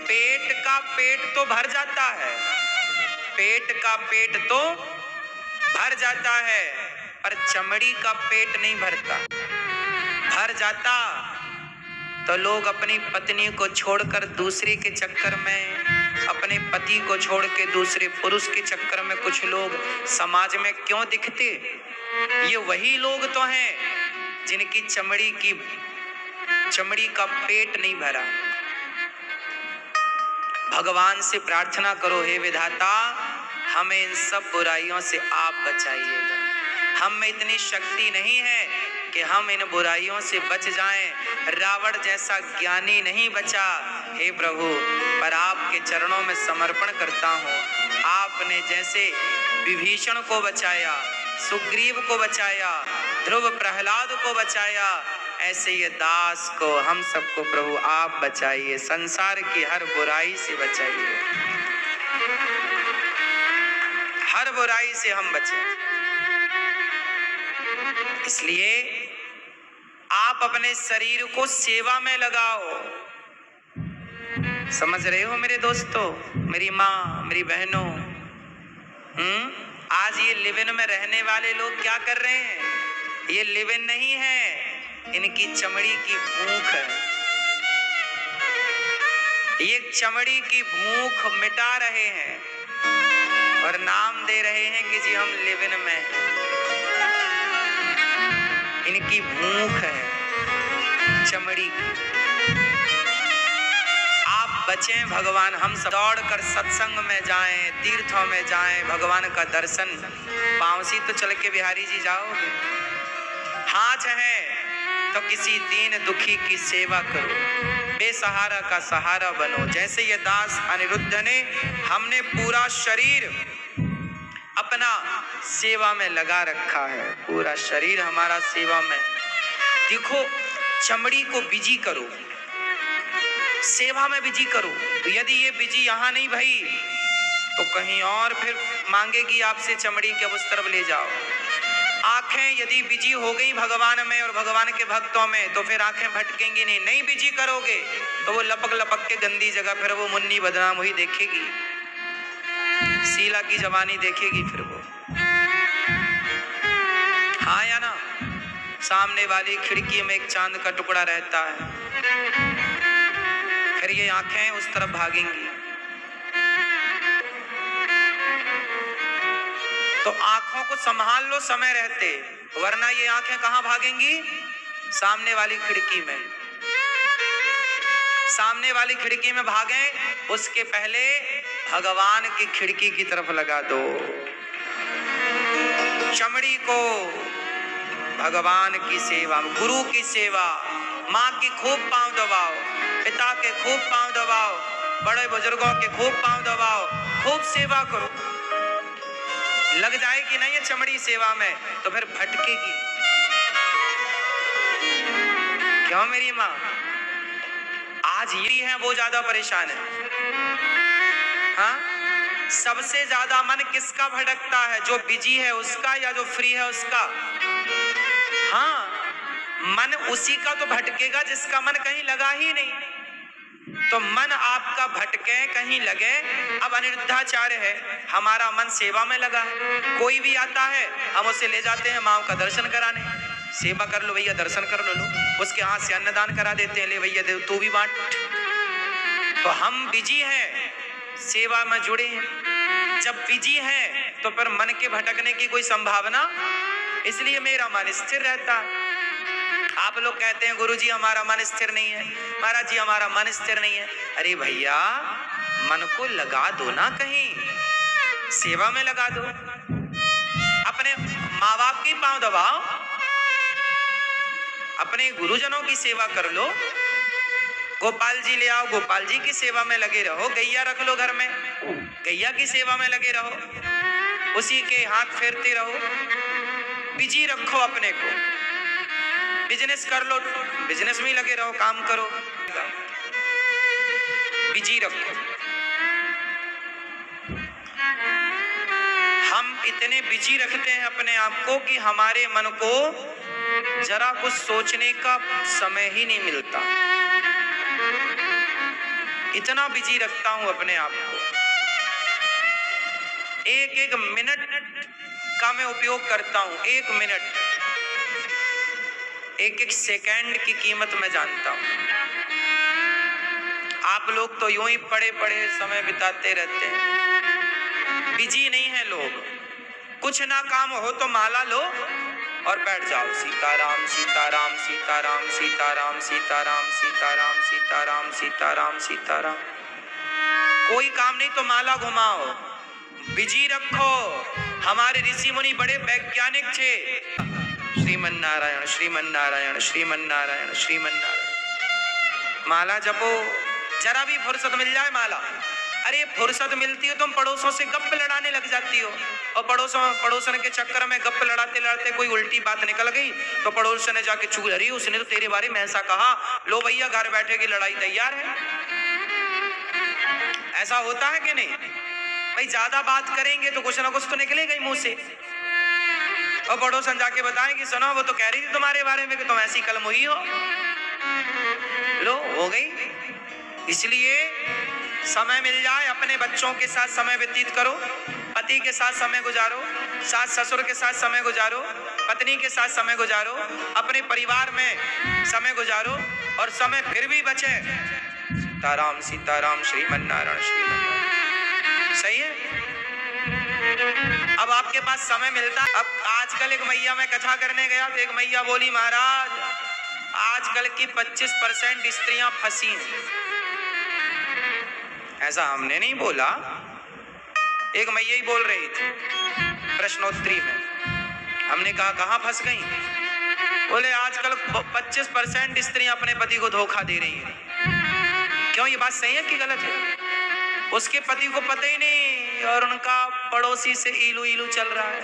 पेट का पेट तो भर जाता है, पेट का पेट तो भर जाता है, पर चमड़ी का पेट नहीं भरता। भर जाता तो लोग अपनी पत्नी को छोड़कर दूसरे के चक्कर में, अपने पति को छोड़ के दूसरे पुरुष के चक्कर में कुछ लोग समाज में क्यों दिखते? ये वही लोग तो हैं जिनकी चमड़ी का पेट नहीं भरा। भगवान से प्रार्थना करो, हे विधाता हमें इन सब बुराइयों से आप बचाइएगा। हम में इतनी शक्ति नहीं है कि हम इन बुराइयों से बच जाएं। रावण जैसा ज्ञानी नहीं बचा हे प्रभु, पर आपके चरणों में समर्पण करता हूँ। आपने जैसे विभीषण को बचाया, सुग्रीव को बचाया, ध्रुव प्रहलाद को बचाया, ऐसे ये दास को, हम सबको प्रभु आप बचाइए, संसार की हर बुराई से बचाइए, हर बुराई से हम बचे। इसलिए आप अपने शरीर को सेवा में लगाओ। समझ रहे हो मेरे दोस्तों, मेरी माँ, मेरी बहनों? आज ये लिव इन में रहने वाले लोग क्या कर रहे हैं? ये लिव इन नहीं है, इनकी चमड़ी की भूख है। ये चमड़ी की भूख मिटा रहे हैं और नाम दे रहे हैं कि जी हम लिव इन में हैं। इनकी भूख है चमड़ी की। आप बचें, भगवान हम सब दौड़कर सत्संग में जाएं, तीर्थों में जाएं, भगवान का दर्शन। पांवसी तो चल के बिहारी जी जाओगे, हाथ है तो किसी दीन दुखी की सेवा करो, बेसहारा का सहारा बनो। जैसे ये दास अनिरुद्ध ने, हमने पूरा शरीर अपना सेवा में लगा रखा है, पूरा शरीर हमारा सेवा में। देखो, चमड़ी को बिजी करो, सेवा में बिजी करो। तो यदि ये बिजी यहाँ नहीं भई तो कहीं और फिर मांगेगी आपसे चमड़ी के, अब उस तरफ ले जाओ। आंखें यदि बिजी हो गई भगवान में और भगवान के भक्तों में तो फिर आंखें भटकेंगी नहीं। नहीं बिजी करोगे तो वो लपक लपक के गंदी जगह फिर वो मुन्नी बदनाम हुई देखेगी, शीला की जवानी देखेगी फिर वो। हाँ या ना? सामने वाली खिड़की में एक चांद का टुकड़ा रहता है, फिर ये आंखें उस तरफ भागेंगी। तो आंखों को संभाल लो समय रहते, वरना ये आंखें कहां भागेंगी? सामने वाली खिड़की में। सामने वाली खिड़की में भागें उसके पहले भगवान की खिड़की की तरफ लगा दो। चमड़ी को भगवान की सेवा, गुरु की सेवा, माँ की खूब पांव दबाओ, पिता के खूब पांव दबाओ, बड़े बुजुर्गों के खूब पांव दबाओ, खूब सेवा करो। लग जाएगी नहीं ये चमड़ी सेवा में तो फिर भटकेगी। क्यों मेरी माँ? आज ये है वो ज्यादा परेशान है। हाँ, सबसे ज्यादा मन किसका भटकता है? जो बिजी है उसका या जो फ्री है उसका? हाँ, मन उसी का तो भटकेगा जिसका मन कहीं लगा ही नहीं। तो मन आपका भटके, कहीं लगे। अब अनिरुद्धाचार्य है, हमारा मन सेवा में लगा है। कोई भी आता है हम उसे ले जाते हैं माँ का दर्शन कराने, सेवा कर लो भैया, दर्शन कर लो, उसके हाथ से अन्नदान करा देते हैं, ले भैया दे तू भी बांट। तो हम बिजी हैं, सेवा में जुड़े हैं। जब बिजी हैं तो फिर मन के भटकने की कोई संभावना, इसलिए मेरा मन स्थिर रहता है। आप लोग कहते हैं गुरुजी हमारा मन स्थिर नहीं है, महाराज जी हमारा मन स्थिर नहीं है। अरे भैया, मन को लगा दो ना, कहीं सेवा में लगा दो। अपने माँ बाप की पांव दबाओ, अपने गुरुजनों की सेवा कर लो। गोपाल जी ले आओ, गोपाल जी की सेवा में लगे रहो। गैया रख लो घर में, गैया की सेवा में लगे रहो, उसी के हाथ फेरते रहो। बिजी रखो अपने को। बिजनेस कर लो, बिजनेस में ही लगे रहो, काम करो, बिजी रखो। हम इतने बिजी रखते हैं अपने आप को कि हमारे मन को जरा कुछ सोचने का समय ही नहीं मिलता। इतना बिजी रखता हूं अपने आप को, एक एक मिनट का मैं उपयोग करता हूं, एक मिनट, एक एक सेकंड की कीमत मैं जानता हूं। आप लोग तो यूं ही पड़े पड़े समय बिताते रहते हैं, बिजी नहीं है लोग। कुछ ना काम हो तो माला लो और बैठ जाओ, सीताराम सीताराम सीताराम सीताराम सीताराम सीताराम सीताराम सीताराम सीताराम। कोई काम नहीं तो माला घुमाओ, बिजी रखो। हमारे ऋषि मुनि बड़े वैज्ञानिक थे। श्रीमन नारायण श्रीमन नारायण श्रीमन नारायण श्रीमन नारायण। माला जपो, जरा भी फुर्सत मिल जाए माला। अरे फुर्सत मिलती है तुम पड़ोसों से गप्प लड़ाने लग जाती हो, और पड़ोसन के चक्कर में गप्प लड़ाते लड़ाते कोई उल्टी बात निकल गई तो पड़ोसन ने जाके चुगल, अरे उसने तो तेरे बारे में ऐसा कहा, लो भैया घर बैठे की लड़ाई तैयार है। ऐसा होता है कि नहीं भाई? ज्यादा बात करेंगे तो कुछ ना कुछ तो निकलेगा ही मुंह से। और पड़ोसन जाके बताएं कि सुनो वो तो कह रही थी तुम्हारे बारे में कि तुम ऐसी कलमुही हो, लो हो गई। इसलिए समय मिल जाए अपने बच्चों के साथ समय व्यतीत करो, पति के साथ समय गुजारो, सास ससुर के साथ समय गुजारो, पत्नी के साथ समय गुजारो, अपने परिवार में समय गुजारो, और समय फिर भी बचे। सीताराम सीताराम श्रीमन नारायण श्रीमन नारायण। सही है। अब आपके पास समय मिलता है। अब आजकल एक मैया, मैं कथा करने गया तो एक मैया बोली, महाराज आजकल की 25% स्त्रियां फंसी हैं। ऐसा हमने नहीं बोला, एक मैया ही बोल रही थी प्रश्नोत्तरी में। हमने कहा कहाँ फंस गई? बोले आजकल 25% स्त्रियां अपने पति को धोखा दे रही हैं। क्यों, ये बात सही है कि गलत है? उसके पति को पता ही नहीं और उनका पड़ोसी से इलू इलू चल रहा है।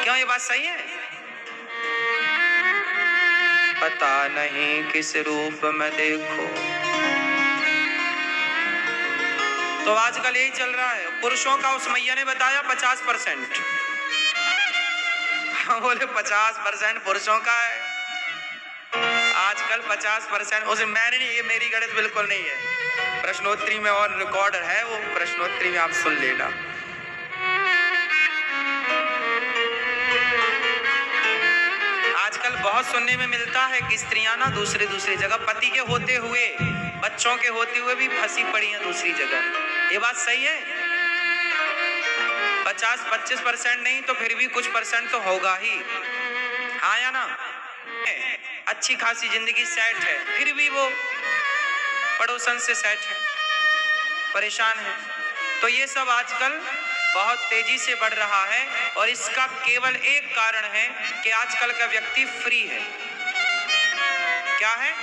क्यों, ये बात सही है? पता नहीं किस रूप में देखो। तो आजकल यही चल रहा है। पुरुषों का उस मैया ने बताया 50%। बोले 50% पुरुषों का है आजकल, 50%। उसे मैंने नहीं, ये मेरी गणित बिल्कुल नहीं है। प्रश्नोत्तरी में और रिकॉर्ड है, वो प्रश्नोत्तरी में आप सुन लेना। आजकल बहुत सुनने में मिलता है कि स्त्रियां ना दूसरी जगह, पति के होते हुए, बच्चों के होते हुए भी फंसी पड़ी हैं दूसरी जगह। ये बात सही है? 50-25% नहीं तो फिर भी कुछ परसेंट तो होगा ही। हाँ या ना? अच्छी खासी जिंदगी सेट है, फिर भी वो पड़ोसन से सेट है, परेशान है। तो ये सब आजकल बहुत तेजी से बढ़ रहा है, और इसका केवल एक कारण है कि आजकल का व्यक्ति फ्री है। क्या है?